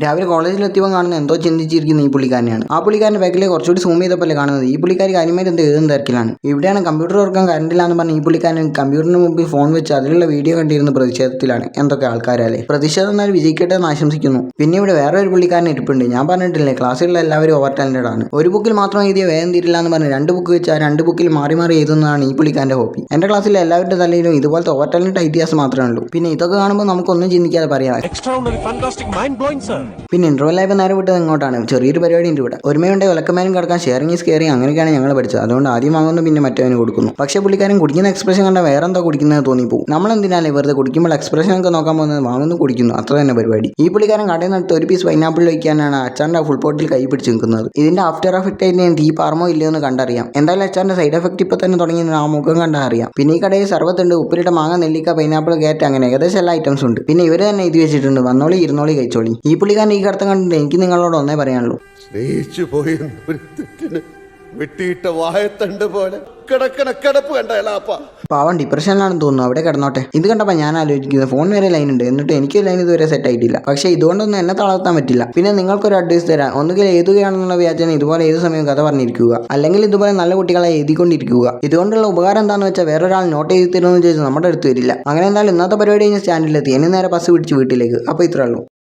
രാവിലെ കോളേജിലെത്തിയപ്പോൾ കാണുന്ന എന്തോ ചിന്തിച്ചിരിക്കുന്ന ഈ പുള്ളിക്കാരനെയാണ്. ആ പുള്ളിക്കാരൻ്റെ ബാക്കിലേക്ക് കുറച്ചുകൂടി സൂം ചെയ്തപ്പോൾ കാണുന്നത് ഈ പുള്ളിക്കാരി കാര്യമായിട്ട് എന്തോ എഴുതുന്ന തിരക്കിലാണ്. ഇവിടെയാണ് കമ്പ്യൂട്ടർ തുറക്കാൻ കറണ്ടില്ല എന്ന് പറഞ്ഞ് ഈ പുള്ളിക്കാരൻ കമ്പ്യൂട്ടറിന് മുമ്പിൽ ഫോൺ വെച്ച് അതിലുള്ള വീഡിയോ കണ്ടിരുന്ന പ്രതിഷേധത്തിലാണ്. എന്തൊക്കെ ആൾക്കാരല്ലേ. പ്രതിഷേധം എന്നാൽ വിജയിക്കട്ടെ എന്ന് ആശംസിക്കുന്നു. പിന്നെ ഇവിടെ വേറെ ഒരു പുള്ളിക്കാരൻ ഇരിപ്പുണ്ട്. ഞാൻ പറഞ്ഞിട്ടില്ലേ, ക്ലാസ്സിലുള്ള എല്ലാവരും ഓവർ ടാലന്റഡ് ആണ്. ഒരു ബുക്കിൽ മാത്രം എഴുതിയ വേഗം തീരില്ല എന്ന് പറഞ്ഞ് 2 ബുക്ക് വെച്ച് ആ 2 ബുക്കിൽ മാറി മാറി എഴുതുന്നതാണ് ഈ പുള്ളിക്കാരൻ്റെ ഹോബി. എൻ്റെ ക്ലാസ്സിലെ എല്ലാവരുടെ തലയിലും ഇതുപോലത്തെ ഓവർ ടാലന്റ് ഐഡിയാസ് മാത്രമേ ഉള്ളൂ. പിന്നെ ഇതൊക്കെ കാണുമ്പോൾ നമുക്കൊന്നും ചിന്തിക്കാതെ പറയാം. പിന്നെ ഇന്റർവെൽ ആയപ്പോൾ നേരെ വിട്ടത് ഇങ്ങോട്ടാണ്. ചെറിയൊരു പരിപാടി ഉണ്ട് ഇവിടെ. ഒരുമയുണ്ട് വിലക്കമാരും കിടക്കാൻ ഷെയറിംഗ് ഈസ് കെയറിംഗ് അങ്ങനെയൊക്കെയാണ് ഞങ്ങൾ പഠിച്ചത്. അതുകൊണ്ട് ആദ്യം വാങ്ങുന്നു പിന്നെ മറ്റവന് കൊടുക്കുന്നു. പക്ഷേ പുള്ളിക്കാരൻ കുടിക്കുന്ന എക്സ്പ്രഷൻ കണ്ട വേറെ എന്തോ കുടിക്കുന്നത് തോന്നിപ്പോകും. നമ്മളെന്തിനാലേ വെറുതെ കുടിക്കുമ്പോൾ എക്സ്പ്രഷൻ ഒക്കെ നോക്കാൻ പോകുന്നത്, വാങ്ങുന്നു കുടിക്കുന്നു, അത്ര തന്നെ പരിപാടി. ഈ പുള്ളിക്കാരൻ കടയിൽ നിന്നെടുത്ത് ഒരു പീസ് പൈനാപ്പിൾ വയ്ക്കാനാണ് അച്ചാറിന്റെ ഫുൾ പോട്ടിൽ കൈ പിടിച്ച് നിൽക്കുന്നത്. ഇതിന്റെ ആഫ്റ്റർ എഫക്റ്റ് ആയിട്ട് തീ പാർമോ ഇല്ലയോ എന്ന് കണ്ടറിയാം. എന്തായാലും അച്ചാറിന്റെ സൈഡ് എഫക്റ്റ് ഇപ്പൊ തന്നെ തുടങ്ങി ആ മുഖം കണ്ടാൽ അറിയാം. പിന്നെ ഈ കടയിൽ സർവത്തുണ്ട്, ഉപ്പിലിട്ട മാങ്ങ, നെല്ലിക്ക, പൈനാപ്പിൾ, കേറ്റ്, അങ്ങനെ ഏകദേശം എല്ലാ ഐറ്റംസ് ഉണ്ട്. പിന്നെ ഇവര് തന്നെ എഴുതി വെച്ചിട്ടുണ്ട്, വന്നോളി ഇരുന്നോളി കഴിച്ചോളി. ഈ പുള്ളിക്കാരൻ ഈ കടത്തം കണ്ടിട്ട് എനിക്ക് നിങ്ങളോട് ഒന്നേ പറയാനുള്ളൂ, സ്നേഹിച്ചു പോയി വെട്ടിയിട്ട വായത്തണ്ട് പോലെ കിടക്കണ കിടപ്പ് കണ്ടപ്പ പാവം ഡിപ്രഷനിലാണെന്ന് തോന്നുന്നു. അവിടെ കിടന്നോട്ടെ. ഇത് കണ്ടപ്പോൾ ഞാൻ ആലോചിക്കുന്നത്, ഫോൺ വരെ ലൈൻ ഉണ്ട്, എന്നിട്ട് എനിക്ക് ലൈൻ ഇതുവരെ സെറ്റ് ആയിട്ടില്ല. പക്ഷേ ഇതുകൊണ്ടൊന്നും എന്നെ തളർത്താൻ പറ്റില്ല. പിന്നെ നിങ്ങൾക്കൊരു അഡ്വൈസ് തരാം. ഒന്നുകിൽ എഴുതുകയാണെന്നുള്ള വ്യാജന ഇതുപോലെ ഏത് സമയം കഥ പറഞ്ഞിരിക്കുക, അല്ലെങ്കിൽ ഇതുപോലെ നല്ല കുട്ടികളെ എഴുതിക്കൊണ്ടിരിക്കുക. ഇതുകൊണ്ടുള്ള ഉപകാരം എന്താണെന്ന് വെച്ചാൽ വേറൊരാൾ നോട്ട് എഴുതി തരുമെന്ന് ചോദിച്ചാൽ നമ്മുടെ അടുത്ത് വരില്ല. അങ്ങനെ എന്തായാലും ഇന്നത്തെ പരിപാടി കഴിഞ്ഞ് സ്റ്റാൻഡിലെത്തി. എന്നെ നേരെ ബസ് പിടിച്ച് വീട്ടിലേക്ക്. അപ്പോൾ ഇത്രേ ഉള്ളൂ.